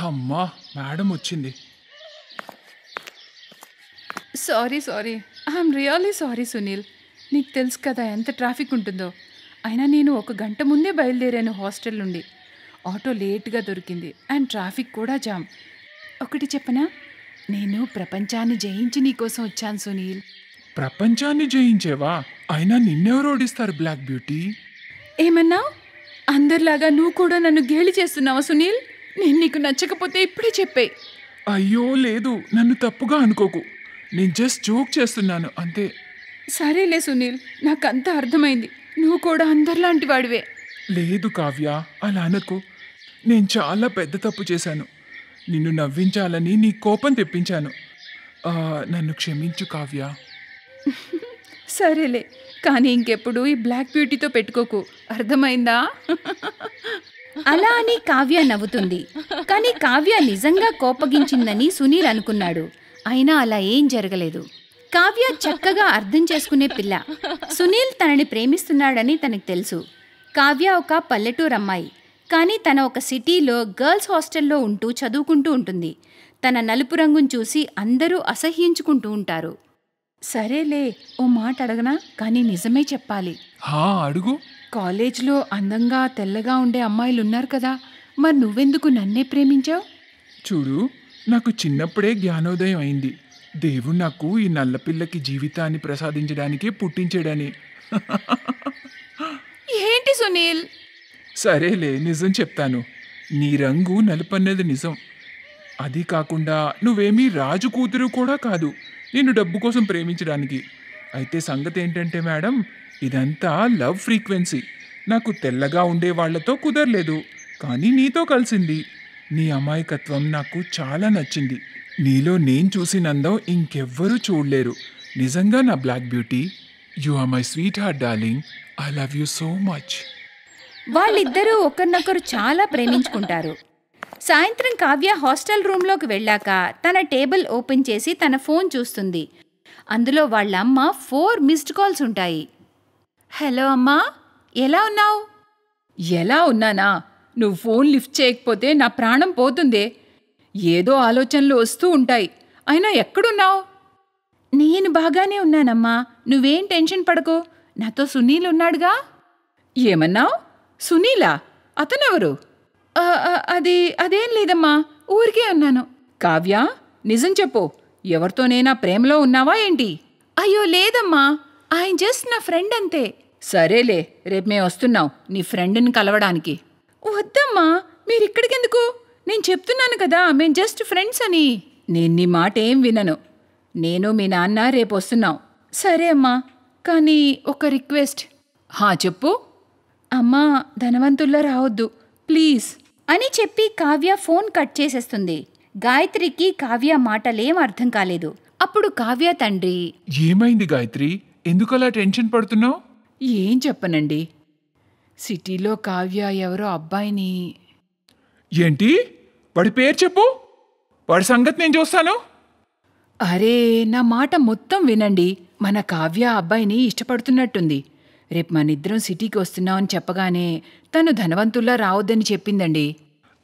అమ్మా మేడం వచ్చింది. Sorry I'm really sorry Sunil. నీకు తెలుసు కదా ఎంత ట్రాఫిక్ ఉంటుందో. అయినా నేను 1 గంట ముందే బయలుదేరాను హాస్టల్ నుండి. ఆటో లేట్గా దొరికింది అండ్ ట్రాఫిక్ కూడా జామ్. ఒకటి చెప్పనా, నేను ప్రపంచాన్ని జయించి నీకోసం వచ్చాను సునీల్. ప్రపంచాన్ని జయించేవా? అయినా నిన్నెవరు ఓడిస్తారు బ్లాక్ బ్యూటీ? ఏమన్నావు? అందరిలాగా నువ్వు కూడా నన్ను గేలి చేస్తున్నావా సునీల్? నేను నీకు నచ్చకపోతే ఇప్పుడే చెప్పేయ్. అయ్యో లేదు, నన్ను తప్పుగా అనుకోకు. నేను జస్ట్ జోక్ చేస్తున్నాను అంతే. సరేలే సునీల్, నాకంతా అర్థమైంది. నువ్వు కూడా అందరిలాంటి వాడివే. లేదు కావ్య, అలా అనకు. నేను చాలా పెద్ద తప్పు చేశాను. నిన్ను నవ్వించాలని నీ కోపం తెప్పించాను. నన్ను క్షమించు కావ్య. సరేలే, కానీ ఇంకెప్పుడు ఈ బ్లాక్ బ్యూటీతో పెట్టుకోకు, అర్థమైందా? అలా అని కావ్య నవ్వుతుంది. కానీ కావ్య నిజంగా కోపగించిందని సునీల్ అనుకున్నాడు. అయినా అలా ఏం జరగలేదు. కావ్య చక్కగా అర్థం చేసుకునే పిల్ల. సునీల్ తనని ప్రేమిస్తున్నాడని తనకు తెలుసు. కావ్య ఒక పల్లెటూరు అమ్మాయి, కానీ తన ఒక సిటీలో గర్ల్స్ హాస్టల్లో ఉంటూ చదువుకుంటూ ఉంటుంది. తన నలుపు రంగును చూసి అందరూ అసహ్యించుకుంటూ ఉంటారు. సరేలే, ఓ మాట అడగనా? కానీ నిజమే చెప్పాలి. అడుగు. కాలేజ్లో అందంగా తెల్లగా ఉండే అమ్మాయిలు ఉన్నారు కదా, మరి నువ్వెందుకు నన్నే ప్రేమించావు? చూడు, నాకు చిన్నప్పుడే జ్ఞానోదయం అయింది. దేవుడు నాకు ఈ నల్లపిల్లకి జీవితాన్ని ప్రసాదించడానికి పుట్టించాడని. ఏంటి సునీల్? సరేలే, నిజం చెప్తాను. నీ రంగు నలుపన్నది నిజం. అది కాకుండా నువ్వేమీ రాజు కూతురు కూడా కాదు నిన్ను డబ్బు కోసం ప్రేమించడానికి. అయితే సంగతి ఏంటంటే మేడం, ఇదంతా లవ్ ఫ్రీక్వెన్సీ. నాకు తెల్లగా ఉండే వాళ్లతో కుదరలేదు, కానీ నీతో కలిసింది. నీ అమాయకత్వం నాకు చాలా నచ్చింది. నీలో నేను చూసినందో ఇంకెవ్వరూ చూడలేరు. నిజంగా నా black beauty, you are my sweetheart darling. I love you so much. వాళ్ళిద్దరూ ఒకరినొకరు చాలా ప్రేమించుకుంటారు. సాయంత్రం కావ్య హాస్టల్ రూమ్లోకి వెళ్ళాక తన టేబుల్ ఓపెన్ చేసి తన ఫోన్ చూస్తుంది. అందులో వాళ్ళమ్మ 4 మిస్డ్ కాల్స్ ఉంటాయి. హలో అమ్మా, ఎలా ఉన్నావు? ఎలా ఉన్నానా? నువ్వు ఫోన్ లిఫ్ట్ చేయకపోతే నా ప్రాణం పోతుందే. ఏదో ఆలోచనలు వస్తూ ఉంటాయి. అయినా ఎక్కడున్నావు? నేను బాగానే ఉన్నానమ్మా, నువ్వేం టెన్షన్ పడకు. నాతో సునీల్ ఉన్నాడుగా. ఏమన్నావు? సునీలా? అతనెవరు? అదేం లేదమ్మా, ఊరికే అన్నాను. కావ్య, నిజం చెప్పు, ఎవరితోనైనా ప్రేమలో ఉన్నావా ఏంటి? అయ్యో లేదమ్మా, ఆయన జస్ట్ నా ఫ్రెండ్ అంతే. సరేలే, రేపు మేము వస్తున్నాం నీ ఫ్రెండ్ని కలవడానికి. వద్దమ్మా, మీరిక్కడికెందుకు? నేను చెప్తున్నాను కదా, మేం జస్ట్ ఫ్రెండ్స్ అని. నేను నీ మాట ఏం వినను. నేను మీ నాన్న రేపు వస్తున్నాం. సరే అమ్మా, కానీ ఒక రిక్వెస్ట్. చెప్పు. అమ్మా, ధనవంతుల్లో రావద్దు ప్లీజ్ అని చెప్పి కావ్య ఫోన్ కట్ చేసేస్తుంది. గాయత్రికి కావ్య మాటలేం అర్థం కాలేదు. అప్పుడు కావ్య తండ్రి, ఏమైంది గాయత్రి, ఎందుకలా టెన్షన్ పడుతున్నావు? ఏం చెప్పనండి, సిటీలో కావ్య ఎవరో అబ్బాయిని. ఏంటి? వాడి పేరు చెప్పు, వాడి సంగతి నేను చూస్తాను. అరే, నా మాట మొత్తం వినండి. మన కావ్య అబ్బాయిని ఇష్టపడుతున్నట్టుంది. రేపు మనిద్దరం సిటీకి వస్తున్నామని చెప్పగానే తను ధనవంతుల్లా రావద్దని చెప్పిందండి.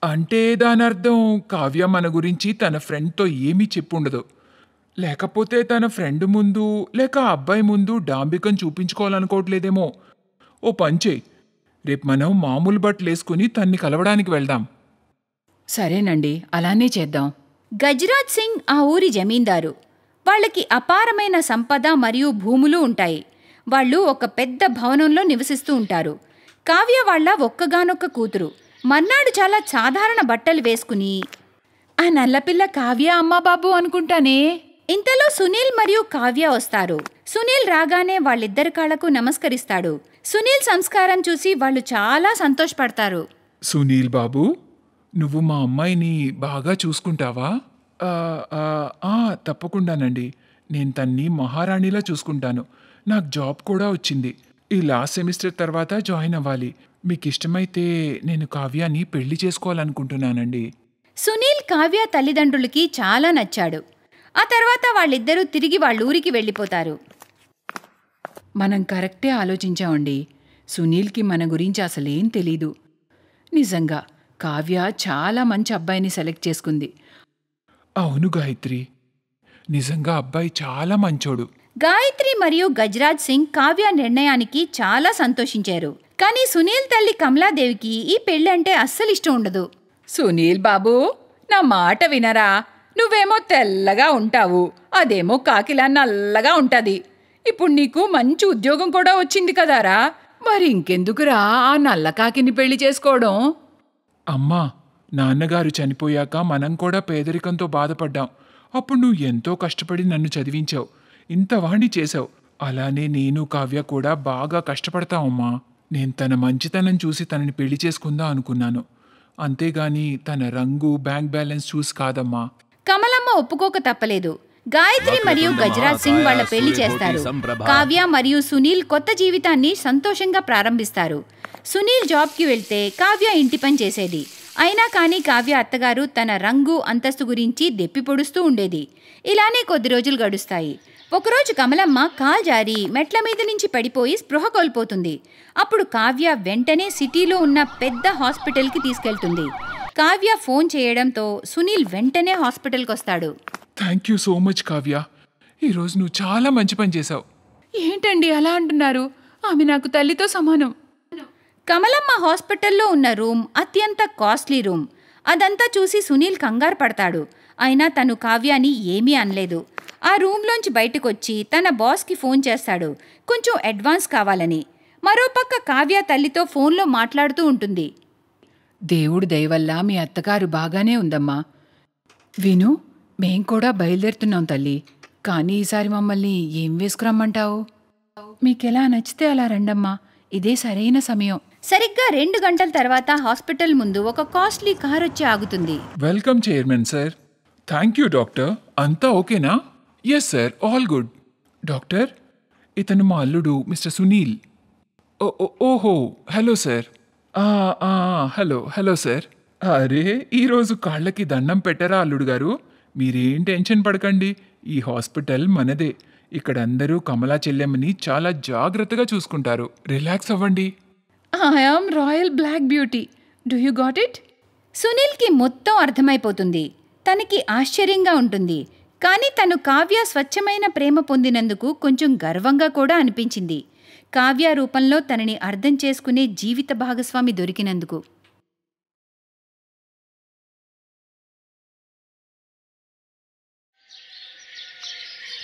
అంటే దానర్థం కావ్య మన గురించి తన ఫ్రెండ్తో ఏమీ చెప్పుండదు. లేకపోతే తన ఫ్రెండ్ ముందు లేక అబ్బాయి ముందు డాంబికం చూపించుకోవాలనుకోవట్లేదేమో. ఓ పంచే, రేపు మనం మామూలు బట్టలు వేసుకుని తన్ని కలవడానికి వెళ్దాం. సరేనండి, అలానే చేద్దాం. గజరాజ్ సింగ్ ఆ ఊరి జమీందారు. వాళ్ళకి అపారమైన సంపద మరియు భూములు ఉంటాయి. వాళ్ళు ఒక పెద్ద భవనంలో నివసిస్తూ ఉంటారు. కావ్య వాళ్ళ ఒక్కగానొక్క కూతురు. మర్నాడు చాలా సాధారణ బట్టలు వేసుకుని, ఆ నల్లపిల్ల కావ్య అమ్మా బాబు అనుకుంటానే. ఇంతలో సునీల్ మరియు కావ్య వస్తారు. సునీల్ రాగానే వాళ్ళిద్దరి కాళ్లకు నమస్కరిస్తాడు. సునీల్ సంస్కారం చూసి వాళ్ళు చాలా సంతోషపడతారు. సునీల్ బాబు, నువ్వు మా అమ్మాయిని బాగా చూసుకుంటావా? తప్పకుండానండి. నేను తన్ని మహారాణిలా చూసుకుంటాను. నాకు జాబ్ కూడా వచ్చింది. ఈ లాస్ట్ సెమిస్టర్ తర్వాత జాయిన్ అవ్వాలి. మీకు ఇష్టమైతే నేను కావ్యాన్ని పెళ్లి చేసుకోవాలనుకుంటున్నానండి. సునీల్ కావ్య తల్లిదండ్రులకి చాలా నచ్చాడు. ఆ తర్వాత వాళ్ళిద్దరూ తిరిగి వాళ్ళ ఊరికి వెళ్ళిపోతారు. మనం కరెక్టే ఆలోచించామండి. సునీల్కి మన గురించి అసలేం తెలీదు. నిజంగా కావ్య చాలా మంచి అబ్బాయిని సెలెక్ట్ చేసుకుంది. అవును గాయత్రి, నిజంగా అబ్బాయి చాలా మంచోడు. గాయత్రి మరియు గజరాజ్ సింగ్ కావ్య నిర్ణయానికి చాలా సంతోషించారు. కానీ సునీల్ తల్లి కమలాదేవికి ఈ పెళ్ళంటే అస్సలు ఇష్టం ఉండదు. సునీల్ బాబూ, నా మాట వినరా? నువ్వేమో తెల్లగా ఉంటావు, అదేమో కాకిలా నల్లగా ఉంటది. ఇప్పుడు నీకు మంచి ఉద్యోగం కూడా వచ్చింది కదారా, మరి ఇంకెందుకురా ఆ నల్ల కాకిని పెళ్లి చేసుకోవడం? అమ్మా, నాన్నగారు చనిపోయాక మనం కూడా పేదరికంతో బాధపడ్డాం. అప్పుడు నువ్వు ఎంతో కష్టపడి నన్ను చదివించావు, ఇంత వాణ్ణి చేశావు. అలానే నేను కావ్య కూడా బాగా కష్టపడతామమ్మా. నేను తన మంచితనం చూసి తనని పెళ్లి చేసుకుందా అనుకున్నాను, అంతేగాని తన రంగు బ్యాంక్ బ్యాలెన్స్ చూసి కాదమ్మా. కమలమ్మ ఒప్పుకోక తప్పలేదు. గాయత్రి మరియు గజరాజ్ సింగ్ వాళ్ళ పెళ్లి చేస్తారు. కావ్య మరియు సునీల్ కొత్త జీవితాన్ని సంతోషంగా ప్రారంభిస్తారు. సునీల్ జాబ్కి వెళ్తే కావ్య ఇంటి పని చేసేది. అయినా కానీ కావ్య అత్తగారు తన రంగు అంతస్తు గురించి దెప్పి పొడుస్తూ ఉండేది. ఇలానే కొద్ది రోజులు గడుస్తాయి. ఒకరోజు కమలమ్మ కాల్ జారి మెట్ల మీద నుంచి పడిపోయి స్పృహ కోల్పోతుంది. అప్పుడు కావ్య వెంటనే సిటీలో ఉన్న పెద్ద హాస్పిటల్కి తీసుకెళ్తుంది. కావ్య ఫోన్ చేయడంతో సునీల్ వెంటనే హాస్పిటల్కి వస్తాడు. Thank you so much Kavya, ఈరోజు నువ్వు చాలా మంచి పని చేశావు. ఏంటండి అలా అంటున్నారు? ఆమె నాకు తల్లితో సమానం. కమలమ్మ హాస్పిటల్లో ఉన్న రూమ్ అత్యంత కాస్ట్లీ రూమ్. అదంతా చూసి సునీల్ కంగారు పడతాడు. అయినా తను కావ్యాని ఏమీ అనలేదు. ఆ రూమ్లోంచి బయటకొచ్చి తన బాస్కి ఫోన్ చేస్తాడు, కొంచెం అడ్వాన్స్ కావాలని. మరోపక్క కావ్య తల్లితో ఫోన్లో మాట్లాడుతూ ఉంటుంది. దేవుడి దయవల్ల మీ అత్తగారు బాగానే ఉందమ్మా. విను, మేం కూడా బయలుదేరుతున్నాం తల్లి. కానీ ఈసారి మమ్మల్ని ఏం వేసుకురమ్మంటావు? మీకెలా నచ్చితే అలా రండమ్మా, ఇదే సరైన సమయం. సరిగ్గా 2 గంటల తర్వాత హాస్పిటల్ ముందు ఒక కాస్ట్లీ కార్ వచ్చి ఆగుతుంది. Welcome chairman sir. Thank you doctor. అంతా ఓకేనా? Yes sir, all good. Doctor, ఇతను మా అల్లుడు మిస్టర్ సునీల్. ఓహో, హలో సార్. Hello sir. అరే, ఈరోజు కాళ్ళకి దండం పెట్టరా అల్లుడు గారు? మీరేం టెన్షన్ పడకండి, ఈ హాస్పిటల్ మనదే. ఇక్కడ అందరూ కమలా చెల్లెమ్మని చాలా జాగ్రత్తగా చూసుకుంటారు. రిలాక్స్ అవ్వండి. I am royal black beauty. Do you got it? సునీల్కి మొత్తం అర్థమైపోతుంది. తనకి ఆశ్చర్యంగా ఉంటుంది. కానీ తను కావ్య స్వచ్ఛమైన ప్రేమ పొందినందుకు కొంచెం గర్వంగా కూడా అనిపించింది. కావ్య రూపంలో తనని అర్థం చేసుకునే జీవిత భాగస్వామి దొరికినందుకు.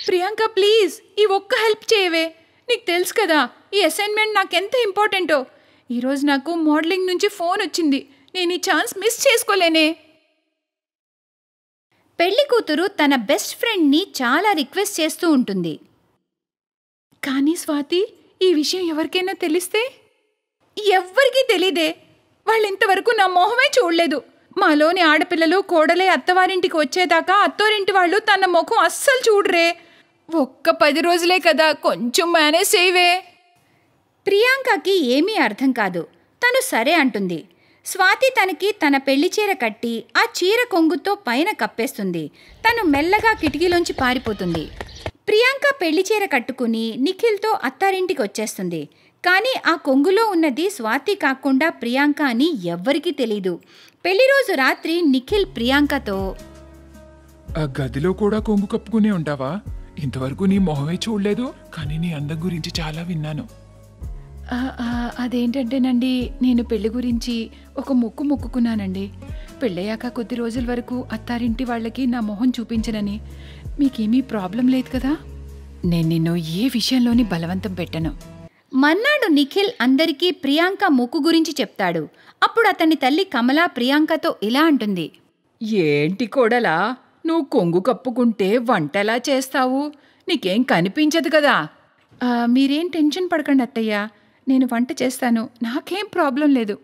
ప్రియాంక, ప్లీజ్ ఈ ఒక్క హెల్ప్ చేయవే. నీకు తెలుసు కదా ఈ అసైన్మెంట్ నాకెంత ఇంపార్టెంటో. ఈరోజు నాకు మోడలింగ్ నుంచి ఫోన్ వచ్చింది. నేను ఈ ఛాన్స్ మిస్ చేసుకోలేనే. పెళ్లి కూతురు తన బెస్ట్ ఫ్రెండ్ని చాలా రిక్వెస్ట్ చేస్తూ ఉంటుంది. కానీ స్వాతి, ఈ విషయం ఎవరికైనా తెలిస్తే? ఎవ్వరికీ తెలీదే. వాళ్ళింతవరకు నా మొహమే చూడలేదు. మాలోని ఆడపిల్లలు కోడలే అత్తవారింటికి వచ్చేదాకా అత్తోరింటి వాళ్ళు తన ముఖం అస్సలు చూడరే. ఒక్క 10 రోజులే కదా, కొంచెం మేనేజ్ చేయవే. ప్రియాంకకి ఏమీ అర్థం కాదు. తను సరే అంటుంది. స్వాతి తనకి తన పెళ్లి చీర కట్టి ఆ చీర కొంగుతో పైన కప్పేస్తుంది. తను మెల్లగా కిటికీలోంచి పారిపోతుంది. ప్రియాంక పెళ్లి చీర కట్టుకుని నిఖిల్తో అత్తారింటికి వచ్చేస్తుంది. కానీ ఆ కొంగులో ఉన్నది స్వాతి కాకుండా ప్రియాంక అని ఎవ్వరికీ తెలీదు. పెళ్లి రోజు రాత్రి నిఖిల్ ప్రియాంకతో, ఆ గదిలో కూడా కొంగు కప్పుకునే ఉంటావా? ఇంతవరకు నీ మొహమే చూడలేదు, కానీ నీ అందం గురించి చాలా విన్నాను. అదేంటంటేనండి, నేను పెళ్లి గురించి ఒక మొక్కుకున్నానండి. పెళ్ళయ్యాక కొద్ది రోజుల వరకు అత్తారింటి వాళ్ళకి నా మొహం చూపించనని. మీకేమీ ప్రాబ్లం లేదు కదా? నేను నిన్ను ఏ విషయంలోని బలవంతం పెట్టను. మర్నాడు నిఖిల్ అందరికీ ప్రియాంక మొక్కు గురించి చెప్తాడు. అప్పుడు అతని తల్లి కమల ప్రియాంకతో ఇలా అంటుంది. ఏంటి కోడలా, నువ్వు కొంగు కప్పుకుంటే వంటలా చేస్తావు? నీకేం కనిపించదు కదా. మీరేం టెన్షన్ పడకండి అత్తయ్య, నేను వంట చేస్తాను, నాకేం ప్రాబ్లం లేదు.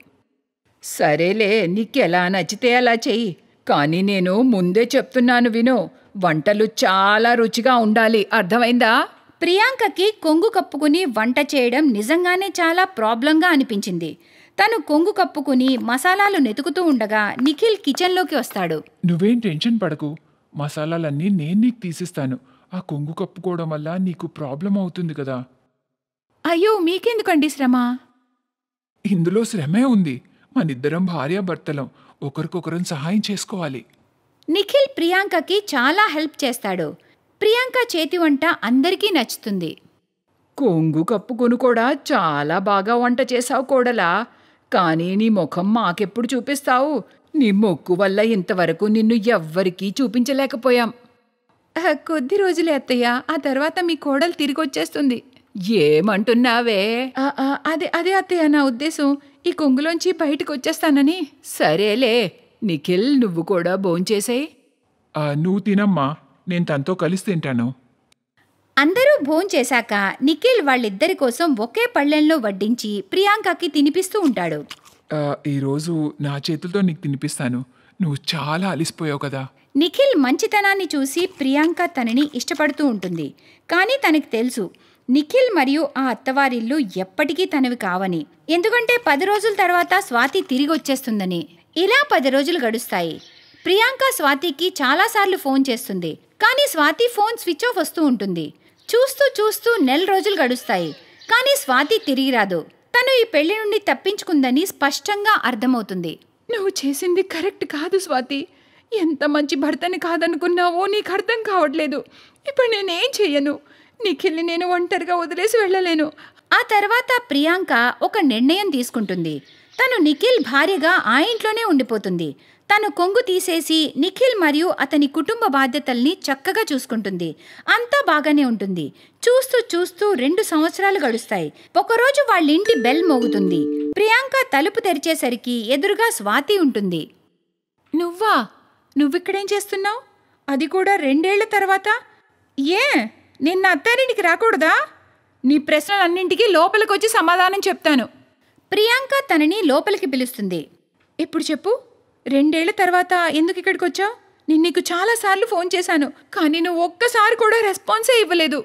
సరేలే, నీకెలా నచ్చితే అలా చెయ్యి. కానీ నేను ముందే చెప్తున్నాను విను, వంటలు చాలా రుచిగా ఉండాలి, అర్థమైందా? ప్రియాంకకి కొంగు కప్పుకుని వంట చేయడం నిజంగానే చాలా ప్రాబ్లంగా అనిపించింది. తను కొంగు కప్పుకుని మసాలాలు నెతుకుతూ ఉండగా నిఖిల్ కిచెన్లోకి వస్తాడు. నువ్వేం టెన్షన్ పడకు, మసాలాలన్నీ నేను నీకు తీసిస్తాను. ఆ కొంగు కప్పుకోవడం వల్ల నీకు ప్రాబ్లం అవుతుంది కదా. అయ్యో, మీకెందుకండి శ్రమ? ఇందులో శ్రమే ఉంది. మనిద్దరం భార్యాభర్తలం, ఒకరికొకరం సహాయం చేసుకోవాలి. నిఖిల్ ప్రియాంకకి చాలా హెల్ప్ చేస్తాడు. ప్రియాంక చేతి వంట అందరికీ నచ్చుతుంది. కొంగు కప్పుకొని కూడా చాలా బాగా వంట చేసావు కోడలా. కానీ నీ ముఖం మాకెప్పుడు చూపిస్తావు? నీ మొక్కు వల్ల ఇంతవరకు నిన్ను ఎవ్వరికీ చూపించలేకపోయాం. కొద్ది రోజులే అత్తయ్య, ఆ తర్వాత మీ కోడలు తిరిగి వచ్చేస్తుంది. ఏమంటున్నావే? అదే అత్తయ్య నా ఉద్దేశం, ఈ కొంగులోంచి బయటకు వచ్చేస్తానని. సరేలే, నిఖిల్ నువ్వు కూడా భోంచేసేయ్. నువ్వు తినమ్మా, నేను తనతో కలిసి తింటాను. అందరూ భోంచేశాక నిఖిల్ వాళ్ళిద్దరి కోసం ఒకే పళ్ళెంలో వడ్డించి ప్రియాంకకి తినిపిస్తూ ఉంటాడు. ఈరోజు నా చేతులతో నీకు తినిపిస్తాను. నువ్వు చాలా అలిసిపోయావు కదా. నిఖిల్ మంచితనాన్ని చూసి ప్రియాంక తనని ఇష్టపడుతూ ఉంటుంది. కానీ తనకి తెలుసు నిఖిల్ మరియు ఆ అత్తవారిల్లు ఎప్పటికీ తనవి కావని. ఎందుకంటే 10 రోజుల తర్వాత స్వాతి తిరిగి వచ్చేస్తుందని. ఇలా 10 రోజులు గడుస్తాయి. ప్రియాంక స్వాతికి చాలాసార్లు ఫోన్ చేస్తుంది. కానీ స్వాతి ఫోన్ స్విచ్ ఆఫ్ వస్తూ ఉంటుంది. చూస్తూ చూస్తూ 1 రోజులు గడుస్తాయి. కానీ స్వాతి తిరిగి రాదు. తను ఈ పెళ్లి నుండి తప్పించుకుందని స్పష్టంగా అర్థమవుతుంది. నువ్వు చేసింది కరెక్ట్ కాదు స్వాతి. ఎంత మంచి భర్తని కాదనుకున్నావో నీకు అర్థం కావట్లేదు. ఇప్పుడు నేనేం చెయ్యను? నిఖిల్ని నేను ఒంటరిగా వదిలేసి వెళ్ళలేను. ఆ తర్వాత ప్రియాంక ఒక నిర్ణయం తీసుకుంటుంది. తను నిఖిల్ భార్యగా ఆ ఇంట్లోనే ఉండిపోతుంది. తను కొంగు తీసేసి నిఖిల్ మరియు అతని కుటుంబ బాధ్యతల్ని చక్కగా చూసుకుంటుంది. అంతా బాగానే ఉంటుంది. చూస్తూ చూస్తూ 2 సంవత్సరాలు గడుస్తాయి. ఒకరోజు వాళ్ళింటి బెల్ మోగుతుంది. ప్రియాంక తలుపు తెరిచేసరికి ఎదురుగా స్వాతి ఉంటుంది. నువ్వా? నువ్విక్కడేం చేస్తున్నావు? అది కూడా 2 ఏళ్ల తర్వాత? నిన్న అత్తారింటికి రాకూడదా? నీ ప్రశ్నలన్నింటికీ లోపలికొచ్చి సమాధానం చెప్తాను. ప్రియాంక తనని లోపలికి పిలుస్తుంది. ఇప్పుడు చెప్పు, 2 ఏళ్ల తర్వాత ఎందుకు ఇక్కడికి వచ్చావు? నేను నీకు చాలాసార్లు ఫోన్ చేశాను, కానీ నువ్వు ఒక్కసారి కూడా రెస్పాన్సే ఇవ్వలేదు.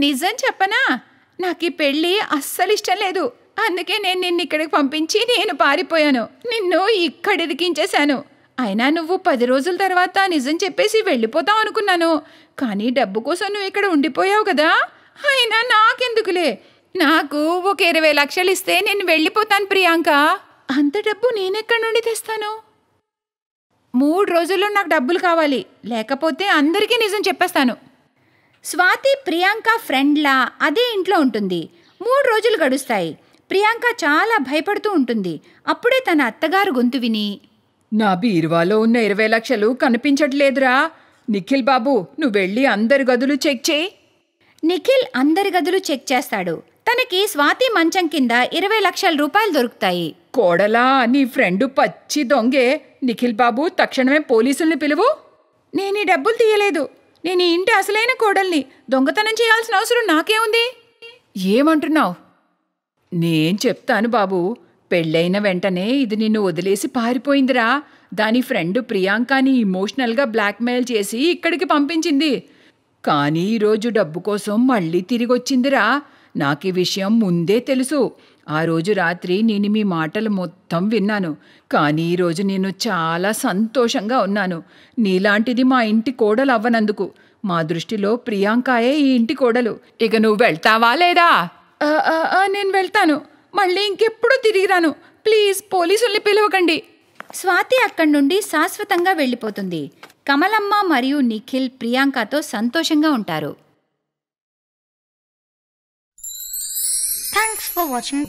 నిజం చెప్పనా? నాకు ఈ పెళ్ళి అస్సలు ఇష్టం లేదు. అందుకే నేను నిన్ను ఇక్కడికి పంపించి నేను పారిపోయాను. నిన్ను ఇక్కడ ఇరికించేశాను. అయినా నువ్వు 10 రోజుల తర్వాత నిజం చెప్పేసి వెళ్ళిపోతావు అనుకున్నాను. కానీ డబ్బు కోసం నువ్వు ఇక్కడ ఉండిపోయావు కదా. అయినా నాకెందుకులే. నాకు ఒక 20 లక్షలు ఇస్తే నేను వెళ్ళిపోతాను ప్రియాంక. అంత డబ్బు నేనెక్కడి నుండి తెస్తాను? 3 రోజుల్లో నాకు డబ్బులు కావాలి, లేకపోతే అందరికీ నిజం చెప్పేస్తాను. స్వాతి ప్రియాంక ఫ్రెండ్లా అదే ఇంట్లో ఉంటుంది. 3 రోజులు గడుస్తాయి. ప్రియాంక చాలా భయపడుతూ ఉంటుంది. అప్పుడే తన అత్తగారు గొంతు విని, నా బీరువాలో ఉన్న 20 లక్షలు కనిపించట్లేదురా. నిఖిల్ బాబు, నువ్వు వెళ్ళి అందరి గదులు చెక్ చేయి. నిఖిల్ అందరి గదులు చెక్ చేస్తాడు. తనకి స్వాతి మంచం కింద 20 లక్షల రూపాయలు దొరుకుతాయి. కోడలా, నీ ఫ్రెండు పచ్చి దొంగే. నిఖిల్ బాబు, తక్షణమే పోలీసుల్ని పిలువు. నేను ఈ డబ్బులు తీయలేదు. నేను ఈ ఇంటి అసలైన కోడల్ని. దొంగతనం చేయాల్సిన అవసరం నాకే ఉంది. ఏమంటున్నావు? నేను చెప్తాను బాబు. పెళ్ళైన వెంటనే ఇది నిన్ను వదిలేసి పారిపోయిందిరా. దాని ఫ్రెండ్ ప్రియాంకని ఇమోషనల్గా బ్లాక్మెయిల్ చేసి ఇక్కడికి పంపించింది. కానీ ఈరోజు డబ్బు కోసం మళ్ళీ తిరిగొచ్చిందిరా. నాకు ఈ విషయం ముందే తెలుసు. ఆ రోజు రాత్రి నేను మీ మాటలు మొత్తం విన్నాను. కానీ ఈరోజు నేను చాలా సంతోషంగా ఉన్నాను. నీలాంటిది మా ఇంటి కోడలు అవ్వనందుకు. మా దృష్టిలో ప్రియాంకాయే ఈ ఇంటి కోడలు. ఇక నువ్వు వెళ్తావా లేదా? నేను వెళ్తాను. మళ్ళీ ఇంకెప్పుడు తిరిగి రాను. ప్లీజ్ పోలీసుల్ని పిలవకండి. స్వాతి అక్కడి నుండి శాశ్వతంగా వెళ్ళిపోతుంది. కమలమ్మ మరియు నిఖిల్ ప్రియాంకతో సంతోషంగా ఉంటారు. Thanks for watching.